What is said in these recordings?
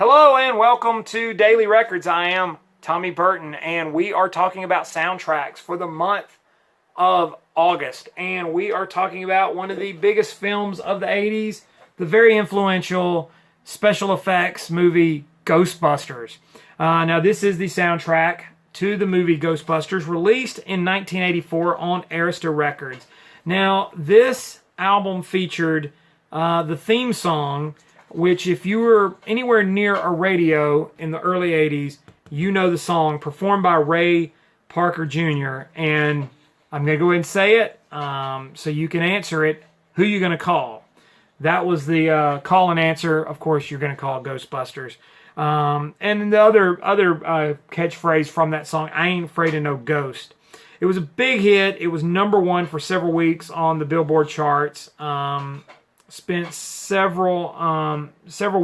Hello and welcome to Daily Records. I am Tommy Burton and we are talking about soundtracks for the month of August. And we are talking about one of the biggest films of the 80s, the very influential special effects movie Ghostbusters. Now this is the soundtrack to the movie Ghostbusters, released in 1984 on Arista Records. Now this album featured the theme song, which if you were anywhere near a radio in the early 80s, you know the song, performed by Ray Parker Jr. And I'm going to go ahead and say it so you can answer it. Who you going to call? That was the call and answer. Of course, you're going to call Ghostbusters. And the other catchphrase from that song, I ain't afraid of no ghost. It was a big hit. It was #1 for several weeks on the Billboard charts. Spent several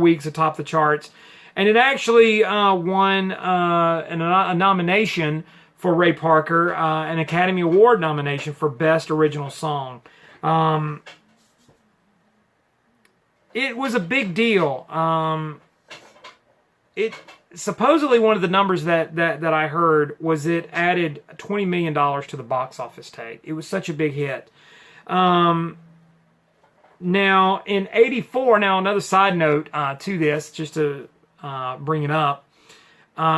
weeks atop the charts, and it actually won a nomination for Ray Parker, an Academy Award nomination for Best Original Song. It was a big deal. It supposedly, one of the numbers that I heard was it added $20 million to the box office take. It was such a big hit. Now, in 84, now another side note to this, just to bring it up,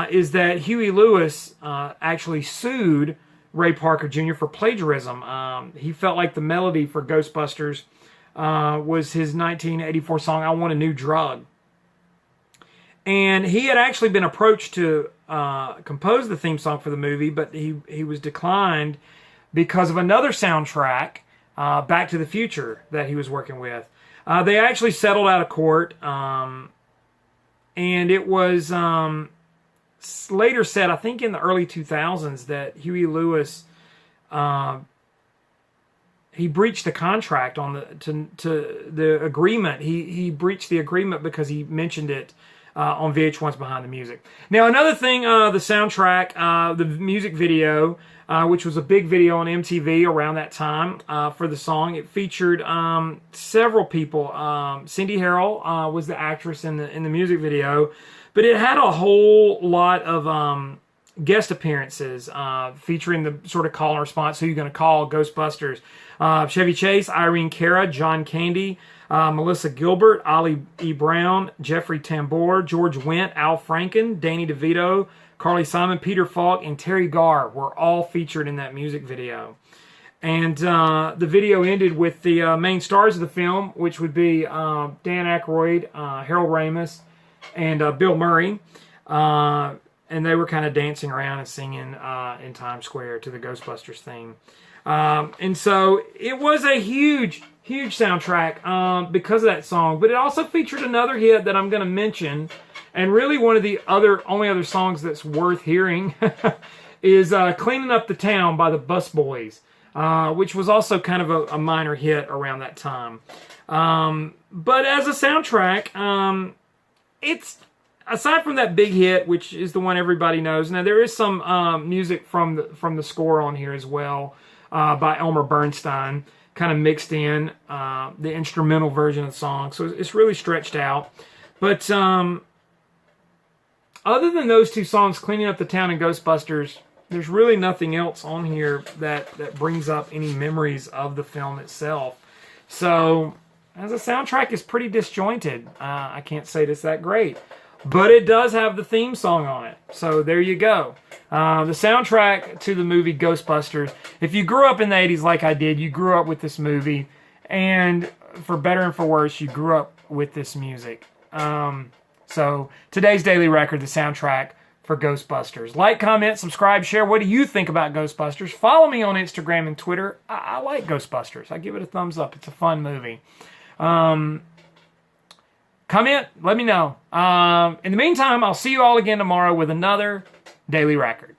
is that Huey Lewis actually sued Ray Parker Jr. for plagiarism. He felt like the melody for Ghostbusters was his 1984 song, I Want a New Drug. And he had actually been approached to compose the theme song for the movie, but he was declined because of another soundtrack, Back to the Future, that he was working with. They actually settled out of court, and it was later said, I think in the early 2000s, that Huey Lewis he breached the contract on the agreement. He breached the agreement because he mentioned it on VH1's Behind the Music. Now, another thing, the soundtrack, the music video, which was a big video on MTV around that time for the song. It featured several people. Cindy Harrell was the actress in the music video, but it had a whole lot of guest appearances featuring the sort of call and response, who you going to call, Ghostbusters. Chevy Chase, Irene Cara, John Candy, Melissa Gilbert, Ollie E. Brown, Jeffrey Tambor, George Wendt, Al Franken, Danny DeVito, Carly Simon, Peter Falk, and Terry Garr were all featured in that music video. And the video ended with the main stars of the film, which would be Dan Aykroyd, Harold Ramis, and Bill Murray. And they were kind of dancing around and singing in Times Square to the Ghostbusters theme. And so it was a huge soundtrack because of that song. But it also featured another hit that I'm going to mention. And really one of the only other songs that's worth hearing is Cleaning Up the Town by the Busboys, which was also kind of a minor hit around that time. But as a soundtrack, it's, aside from that big hit, which is the one everybody knows, now there is some music from the score on here as well, by Elmer Bernstein, kind of mixed in the instrumental version of the song. So it's really stretched out. But other than those two songs, Cleaning Up the Town and Ghostbusters, there's really nothing else on here that brings up any memories of the film itself. So, as a soundtrack, it's pretty disjointed. I can't say it's that great. But it does have the theme song on it. So, there you go. The soundtrack to the movie Ghostbusters. If you grew up in the 80s like I did, you grew up with this movie. And for better and for worse, you grew up with this music. So, today's Daily Record, the soundtrack for Ghostbusters. Like, comment, subscribe, share. What do you think about Ghostbusters? Follow me on Instagram and Twitter. I like Ghostbusters. I give it a thumbs up. It's a fun movie. Comment, let me know. In the meantime, I'll see you all again tomorrow with another Daily Record.